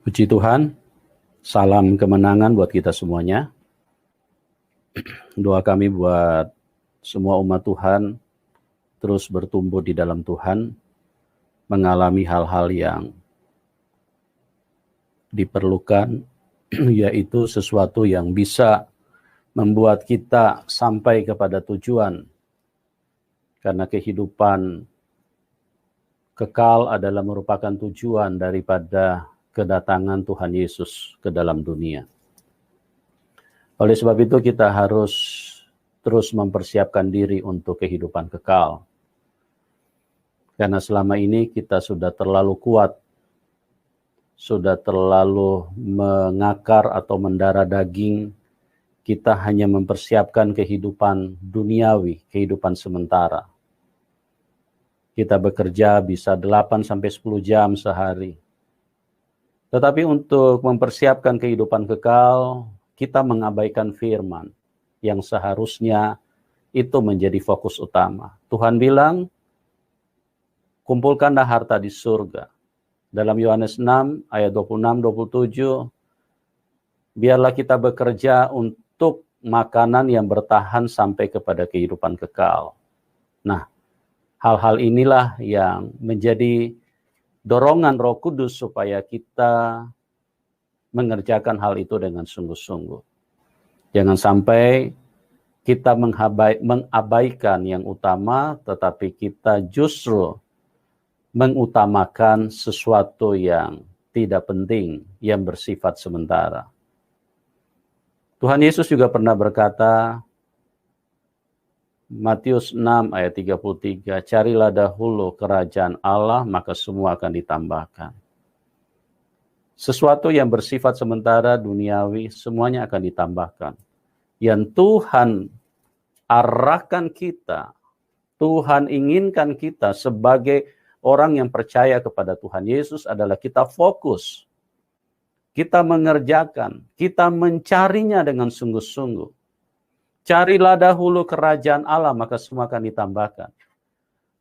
Puji Tuhan, salam kemenangan buat kita semuanya. Doa kami buat semua umat Tuhan terus bertumbuh di dalam Tuhan, mengalami hal-hal yang diperlukan, yaitu sesuatu yang bisa membuat kita sampai kepada tujuan. Karena kehidupan kekal adalah merupakan tujuan daripada kedatangan Tuhan Yesus ke dalam dunia. Oleh sebab itu kita harus terus mempersiapkan diri untuk kehidupan kekal. Karena selama ini kita sudah terlalu kuat, sudah terlalu mengakar atau mendarah daging, kita hanya mempersiapkan kehidupan duniawi, kehidupan sementara. Kita bekerja bisa 8-10 jam sehari. Tetapi untuk mempersiapkan kehidupan kekal, kita mengabaikan firman yang seharusnya itu menjadi fokus utama. Tuhan bilang, kumpulkanlah harta di surga. Dalam Yohanes 6 ayat 26-27, biarlah kita bekerja untuk makanan yang bertahan sampai kepada kehidupan kekal. Nah, hal-hal inilah yang menjadi dorongan Roh Kudus supaya kita mengerjakan hal itu dengan sungguh-sungguh. Jangan sampai kita mengabaikan yang utama, tetapi kita justru mengutamakan sesuatu yang tidak penting, yang bersifat sementara. Tuhan Yesus juga pernah berkata, Matius 6 ayat 33, carilah dahulu kerajaan Allah, maka semua akan ditambahkan. Sesuatu yang bersifat sementara, duniawi, semuanya akan ditambahkan. Yang Tuhan arahkan kita, Tuhan inginkan kita sebagai orang yang percaya kepada Tuhan Yesus adalah kita fokus. Kita mengerjakan, kita mencarinya dengan sungguh-sungguh. Carilah dahulu kerajaan Allah, maka semua akan ditambahkan.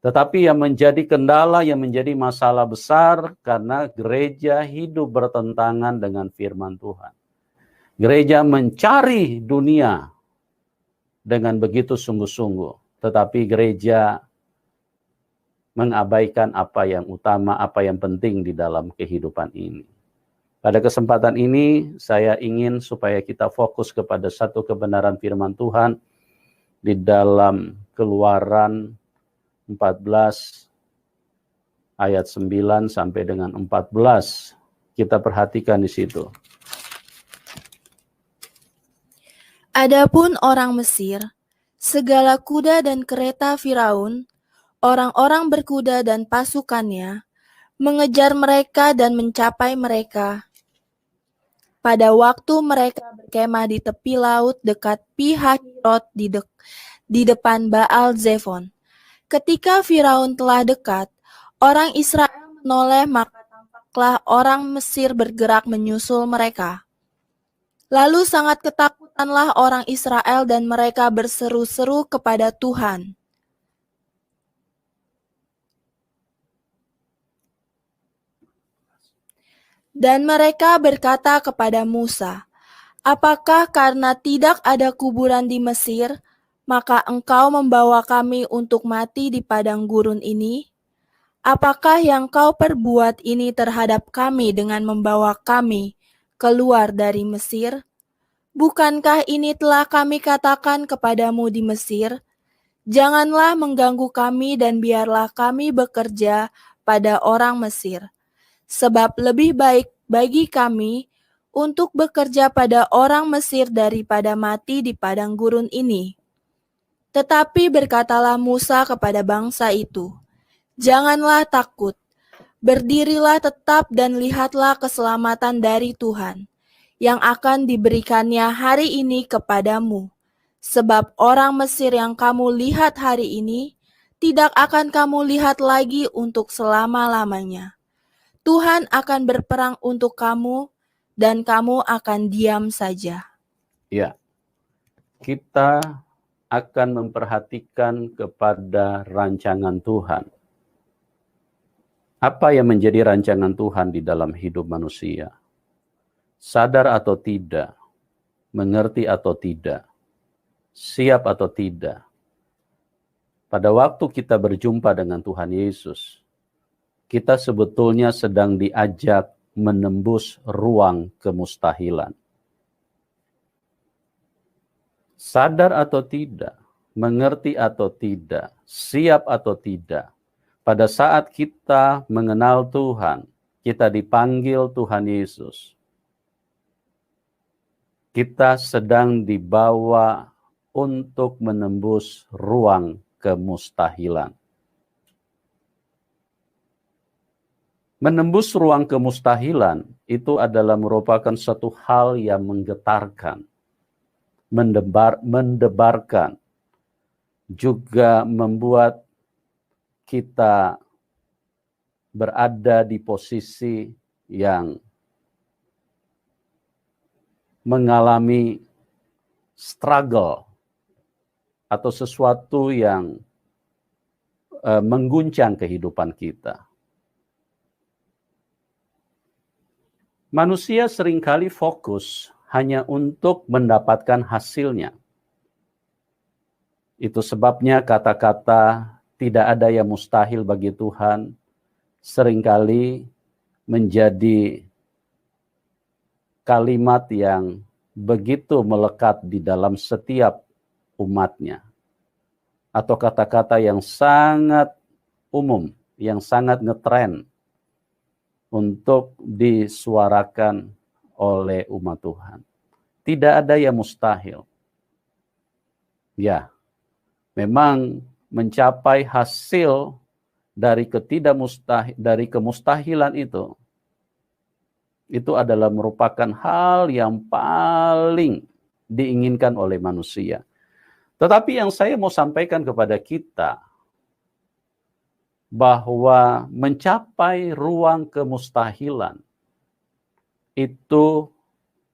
Tetapi yang menjadi kendala, yang menjadi masalah besar, karena gereja hidup bertentangan dengan firman Tuhan. Gereja mencari dunia dengan begitu sungguh-sungguh. Tetapi gereja mengabaikan apa yang utama, apa yang penting di dalam kehidupan ini. Pada kesempatan ini, saya ingin supaya kita fokus kepada satu kebenaran firman Tuhan di dalam Keluaran 14 ayat 9 sampai dengan 14. Kita perhatikan di situ. Adapun orang Mesir, segala kuda dan kereta Firaun, orang-orang berkuda dan pasukannya, mengejar mereka dan mencapai mereka. Pada waktu mereka berkemah di tepi laut dekat Pi-Hahirot di depan Baal Zefon. Ketika Firaun telah dekat, orang Israel menoleh, maka tampaklah orang Mesir bergerak menyusul mereka. Lalu sangat ketakutanlah orang Israel dan mereka berseru-seru kepada Tuhan. Dan mereka berkata kepada Musa, apakah karena tidak ada kuburan di Mesir, maka engkau membawa kami untuk mati di padang gurun ini? Apakah yang kau perbuat ini terhadap kami dengan membawa kami keluar dari Mesir? Bukankah ini telah kami katakan kepadamu di Mesir? Janganlah mengganggu kami dan biarlah kami bekerja pada orang Mesir. Sebab lebih baik bagi kami untuk bekerja pada orang Mesir daripada mati di padang gurun ini. Tetapi berkatalah Musa kepada bangsa itu, janganlah takut, berdirilah tetap dan lihatlah keselamatan dari Tuhan, yang akan diberikannya hari ini kepadamu. Sebab orang Mesir yang kamu lihat hari ini, tidak akan kamu lihat lagi untuk selama-lamanya. Tuhan akan berperang untuk kamu, dan kamu akan diam saja. Ya, kita akan memperhatikan kepada rancangan Tuhan. Apa yang menjadi rancangan Tuhan di dalam hidup manusia? sadar atau tidak, mengerti atau tidak, siap atau tidak, pada waktu kita berjumpa dengan Tuhan Yesus, kita sebetulnya sedang diajak menembus ruang kemustahilan. Sadar atau tidak, mengerti atau tidak, siap atau tidak, pada saat kita mengenal Tuhan, kita dipanggil Tuhan Yesus, kita sedang dibawa untuk menembus ruang kemustahilan. Menembus ruang kemustahilan itu adalah merupakan satu hal yang menggetarkan, mendebarkan, juga membuat kita berada di posisi yang mengalami struggle atau sesuatu yang mengguncang kehidupan kita. Manusia seringkali fokus hanya untuk mendapatkan hasilnya. Itu sebabnya kata-kata tidak ada yang mustahil bagi Tuhan seringkali menjadi kalimat yang begitu melekat di dalam setiap umatnya. Atau kata-kata yang sangat umum, yang sangat ngetren untuk disuarakan oleh umat Tuhan. Tidak ada yang mustahil. Ya, memang mencapai hasil dari kemustahilan itu adalah merupakan hal yang paling diinginkan oleh manusia. Tetapi yang saya mau sampaikan kepada kita, bahwa mencapai ruang kemustahilan itu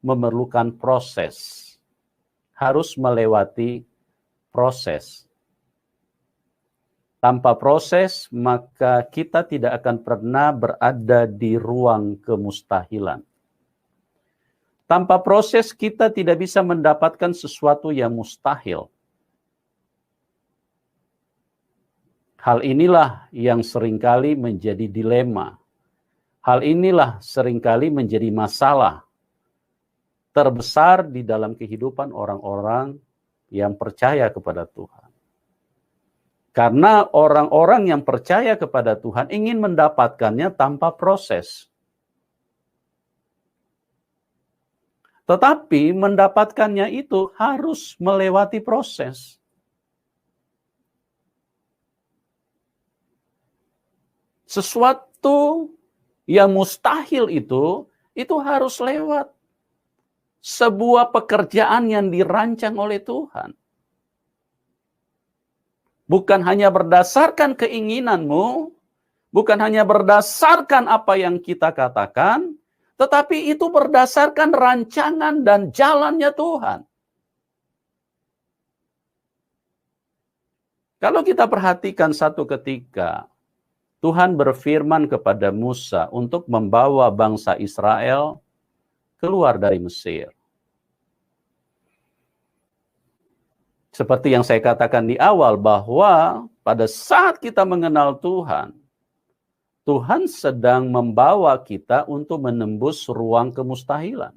memerlukan proses, harus melewati proses. Tanpa proses, maka kita tidak akan pernah berada di ruang kemustahilan. Tanpa proses, kita tidak bisa mendapatkan sesuatu yang mustahil. Hal inilah yang seringkali menjadi dilema. Hal inilah seringkali menjadi masalah terbesar di dalam kehidupan orang-orang yang percaya kepada Tuhan. Karena orang-orang yang percaya kepada Tuhan ingin mendapatkannya tanpa proses. Tetapi mendapatkannya itu harus melewati proses. Sesuatu yang mustahil itu harus lewat sebuah pekerjaan yang dirancang oleh Tuhan. Bukan hanya berdasarkan keinginanmu, bukan hanya berdasarkan apa yang kita katakan, tetapi itu berdasarkan rancangan dan jalannya Tuhan. Kalau kita perhatikan satu ketika, Tuhan berfirman kepada Musa untuk membawa bangsa Israel keluar dari Mesir. Seperti yang saya katakan di awal, bahwa pada saat kita mengenal Tuhan, Tuhan sedang membawa kita untuk menembus ruang kemustahilan.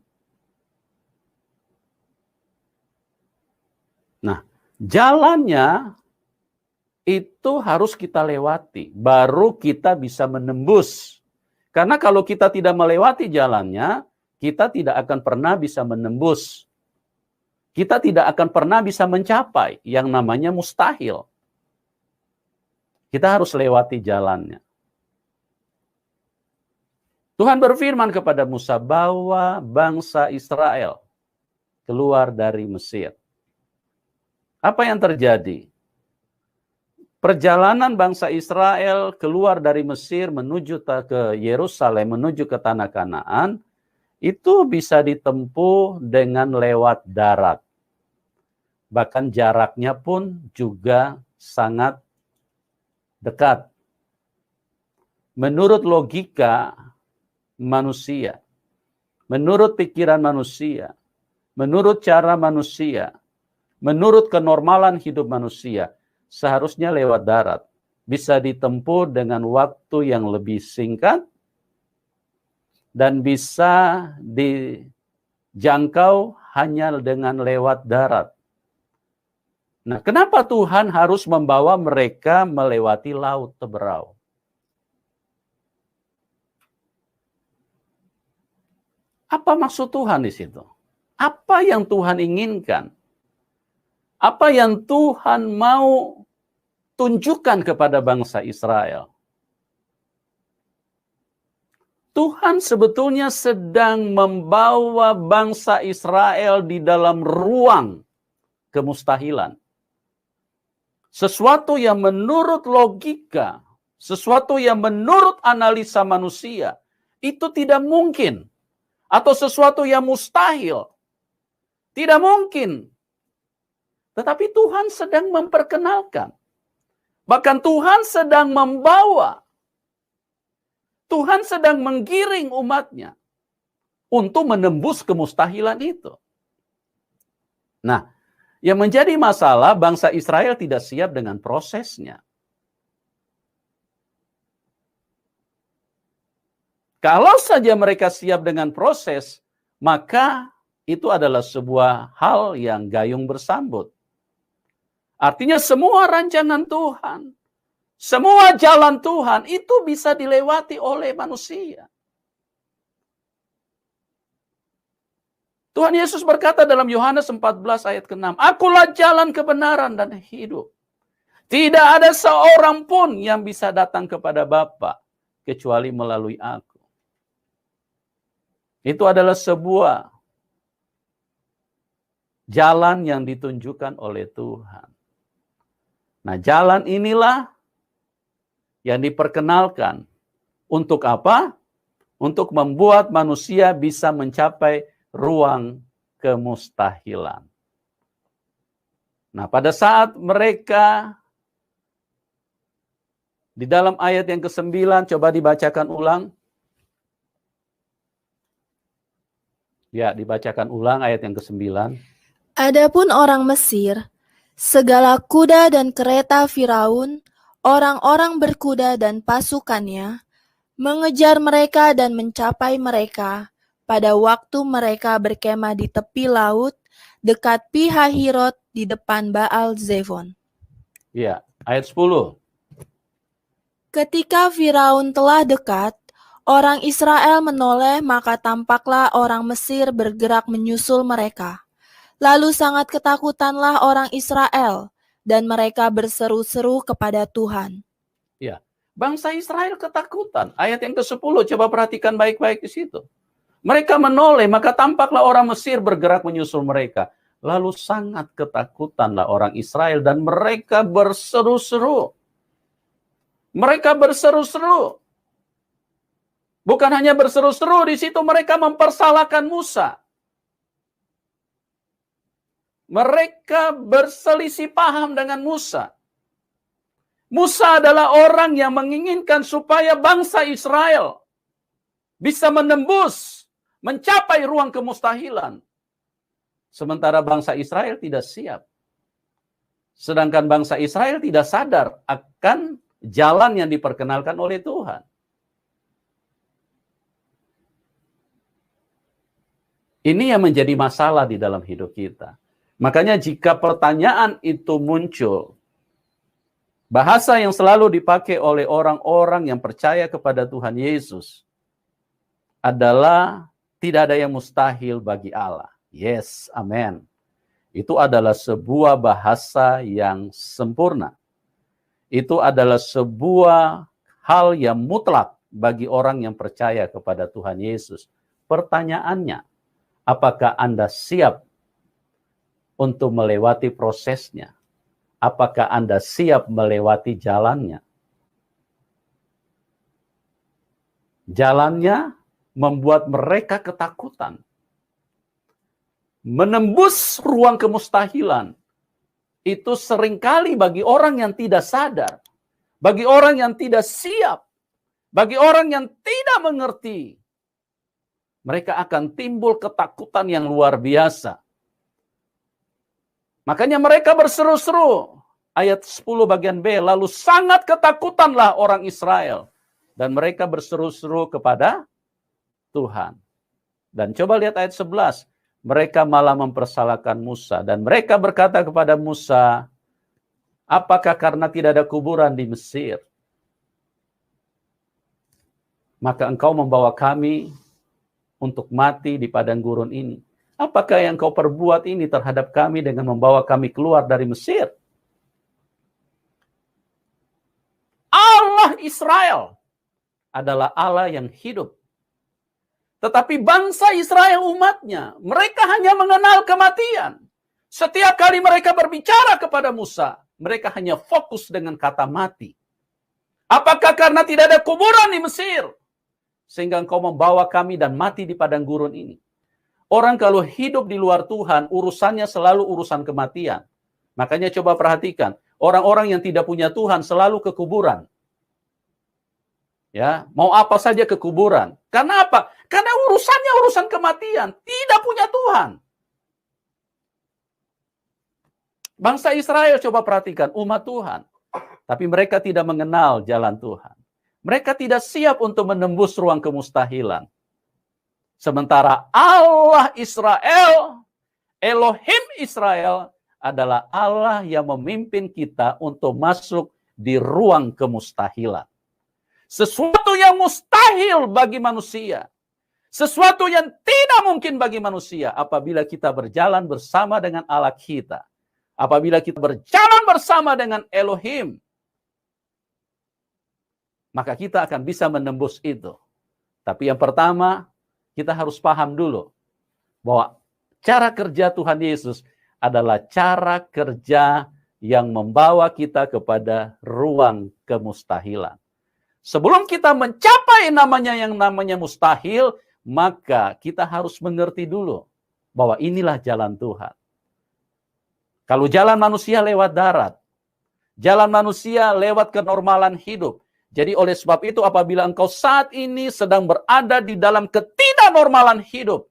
Nah, jalannya itu harus kita lewati, baru kita bisa menembus. Karena kalau kita tidak melewati jalannya, kita tidak akan pernah bisa menembus. Kita tidak akan pernah bisa mencapai yang namanya mustahil. Kita harus lewati jalannya. Tuhan berfirman kepada Musa, bawa bangsa Israel keluar dari Mesir. Apa yang terjadi? Perjalanan bangsa Israel keluar dari Mesir menuju ke Yerusalem, menuju ke tanah Kanaan, itu bisa ditempuh dengan lewat darat. Bahkan jaraknya pun juga sangat dekat. Menurut logika manusia, menurut pikiran manusia, menurut cara manusia, menurut kenormalan hidup manusia, seharusnya lewat darat. Bisa ditempuh dengan waktu yang lebih singkat dan bisa dijangkau hanya dengan lewat darat. Nah, kenapa Tuhan harus membawa mereka melewati laut Teberau? Apa maksud Tuhan di situ? Apa yang Tuhan inginkan? Apa yang Tuhan mau tunjukkan kepada bangsa Israel? Tuhan sebetulnya sedang membawa bangsa Israel di dalam ruang kemustahilan. Sesuatu yang menurut logika, sesuatu yang menurut analisa manusia, itu tidak mungkin. Atau sesuatu yang mustahil. Tidak mungkin. Tetapi Tuhan sedang memperkenalkan. Bahkan Tuhan sedang membawa. Tuhan sedang menggiring umatnya untuk menembus kemustahilan itu. Nah, yang menjadi masalah bangsa Israel tidak siap dengan prosesnya. Kalau saja mereka siap dengan proses, maka itu adalah sebuah hal yang gayung bersambut. Artinya semua rancangan Tuhan, semua jalan Tuhan itu bisa dilewati oleh manusia. Tuhan Yesus berkata dalam Yohanes 14 ayat ke-6, "Akulah jalan kebenaran dan hidup. Tidak ada seorang pun yang bisa datang kepada Bapa kecuali melalui aku." Itu adalah sebuah jalan yang ditunjukkan oleh Tuhan. Nah, jalan inilah yang diperkenalkan. Untuk apa? Untuk membuat manusia bisa mencapai ruang kemustahilan. Nah, pada saat mereka di dalam ayat yang ke-9, coba dibacakan ulang. Ya, dibacakan ulang ayat yang ke-9. Adapun orang Mesir, segala kuda dan kereta Firaun, orang-orang berkuda dan pasukannya, mengejar mereka dan mencapai mereka pada waktu mereka berkemah di tepi laut, dekat Pi-hahirot di depan Baal Zefon. Ya, ayat 10. Ketika Firaun telah dekat, orang Israel menoleh, maka tampaklah orang Mesir bergerak menyusul mereka. Lalu sangat ketakutanlah orang Israel, dan mereka berseru-seru kepada Tuhan. Ya, bangsa Israel ketakutan. Ayat yang ke-10, coba perhatikan baik-baik di situ. Mereka menoleh, maka tampaklah orang Mesir bergerak menyusul mereka. Lalu sangat ketakutanlah orang Israel, dan mereka berseru-seru. Mereka berseru-seru. Bukan hanya berseru-seru, di situ mereka mempersalahkan Musa. Mereka berselisih paham dengan Musa. Musa adalah orang yang menginginkan supaya bangsa Israel bisa menembus, mencapai ruang kemustahilan. Sementara bangsa Israel tidak siap. Sedangkan bangsa Israel tidak sadar akan jalan yang diperkenalkan oleh Tuhan. Ini yang menjadi masalah di dalam hidup kita. Makanya jika pertanyaan itu muncul, bahasa yang selalu dipakai oleh orang-orang yang percaya kepada Tuhan Yesus adalah tidak ada yang mustahil bagi Allah. Yes, amen. Itu adalah sebuah bahasa yang sempurna. Itu adalah sebuah hal yang mutlak bagi orang yang percaya kepada Tuhan Yesus. Pertanyaannya, apakah Anda siap untuk melewati prosesnya? Apakah Anda siap melewati jalannya? Jalannya membuat mereka ketakutan. Menembus ruang kemustahilan itu seringkali bagi orang yang tidak sadar, bagi orang yang tidak siap, bagi orang yang tidak mengerti, Mereka akan timbul ketakutan yang luar biasa. Makanya mereka berseru-seru. Ayat 10 bagian B, lalu sangat ketakutanlah orang Israel. Dan mereka berseru-seru kepada Tuhan. Dan coba lihat ayat 11. Mereka malah mempersalahkan Musa. Dan mereka berkata kepada Musa, apakah karena tidak ada kuburan di Mesir, maka engkau membawa kami untuk mati di padang gurun ini? Apakah yang kau perbuat ini terhadap kami dengan membawa kami keluar dari Mesir? Allah Israel adalah Allah yang hidup. Tetapi bangsa Israel umatnya, mereka hanya mengenal kematian. Setiap kali mereka berbicara kepada Musa, mereka hanya fokus dengan kata mati. Apakah karena tidak ada kuburan di Mesir, sehingga engkau membawa kami dan mati di padang gurun ini? Orang kalau hidup di luar Tuhan, urusannya selalu urusan kematian. Makanya coba perhatikan, orang-orang yang tidak punya Tuhan selalu ke kuburan. Ya, mau apa saja ke kuburan. Karena apa? Karena urusannya urusan kematian, tidak punya Tuhan. Bangsa Israel coba perhatikan, umat Tuhan. Tapi mereka tidak mengenal jalan Tuhan. Mereka tidak siap untuk menembus ruang kemustahilan. Sementara Allah Israel, Elohim Israel, adalah Allah yang memimpin kita untuk masuk di ruang kemustahilan. Sesuatu yang mustahil bagi manusia, sesuatu yang tidak mungkin bagi manusia, apabila kita berjalan bersama dengan Allah kita, apabila kita berjalan bersama dengan Elohim, maka kita akan bisa menembus itu. Tapi yang pertama, kita harus paham dulu bahwa cara kerja Tuhan Yesus adalah cara kerja yang membawa kita kepada ruang kemustahilan. Sebelum kita mencapai yang namanya mustahil, maka kita harus mengerti dulu bahwa inilah jalan Tuhan. Kalau jalan manusia lewat darat, jalan manusia lewat kenormalan hidup. Jadi oleh sebab itu apabila engkau saat ini sedang berada di dalam ketidaknormalan hidup,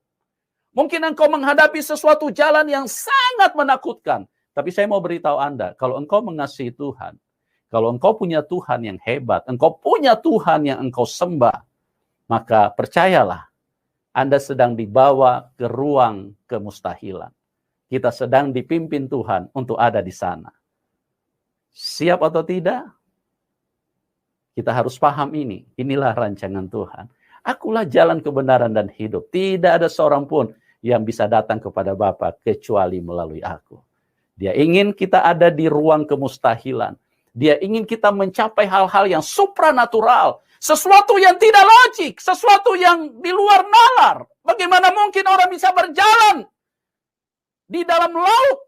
mungkin engkau menghadapi sesuatu jalan yang sangat menakutkan. Tapi saya mau beritahu Anda, kalau engkau mengasihi Tuhan, kalau engkau punya Tuhan yang hebat, engkau punya Tuhan yang engkau sembah, maka percayalah, Anda sedang dibawa ke ruang kemustahilan. Kita sedang dipimpin Tuhan untuk ada di sana. Siap atau tidak? Kita harus paham ini. Inilah rancangan Tuhan. Akulah jalan kebenaran dan hidup. Tidak ada seorang pun yang bisa datang kepada Bapa kecuali melalui aku. Dia ingin kita ada di ruang kemustahilan. Dia ingin kita mencapai hal-hal yang supranatural. Sesuatu yang tidak logik. Sesuatu yang di luar nalar. Bagaimana mungkin orang bisa berjalan di dalam laut,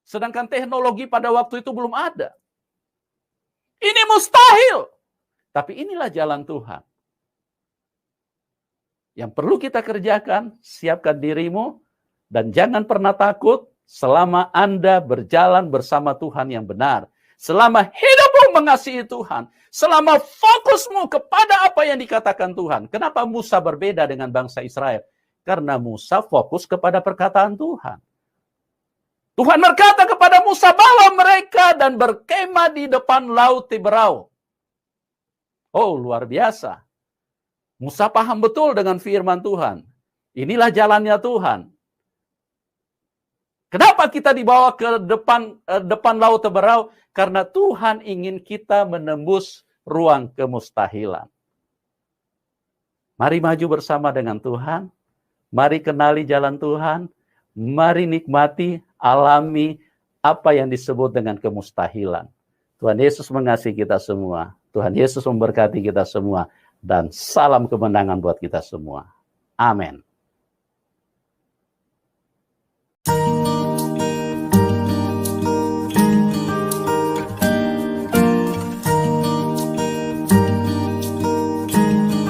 sedangkan teknologi pada waktu itu belum ada. Ini mustahil. Tapi inilah jalan Tuhan. Yang perlu kita kerjakan, siapkan dirimu, dan jangan pernah takut selama Anda berjalan bersama Tuhan yang benar. Selama hidupmu mengasihi Tuhan. Selama fokusmu kepada apa yang dikatakan Tuhan. Kenapa Musa berbeda dengan bangsa Israel? Karena Musa fokus kepada perkataan Tuhan. Tuhan berkata kepada Musa, bawa mereka dan berkemah di depan laut Tiberau. Oh, luar biasa. Musa paham betul dengan firman Tuhan. Inilah jalannya Tuhan. Kenapa kita dibawa ke depan laut Tiberau? Karena Tuhan ingin kita menembus ruang kemustahilan. Mari maju bersama dengan Tuhan. Mari kenali jalan Tuhan. Mari nikmati, alami apa yang disebut dengan kemustahilan. Tuhan Yesus mengasihi kita semua. Tuhan Yesus memberkati kita semua. Dan salam kemenangan buat kita semua. Amin.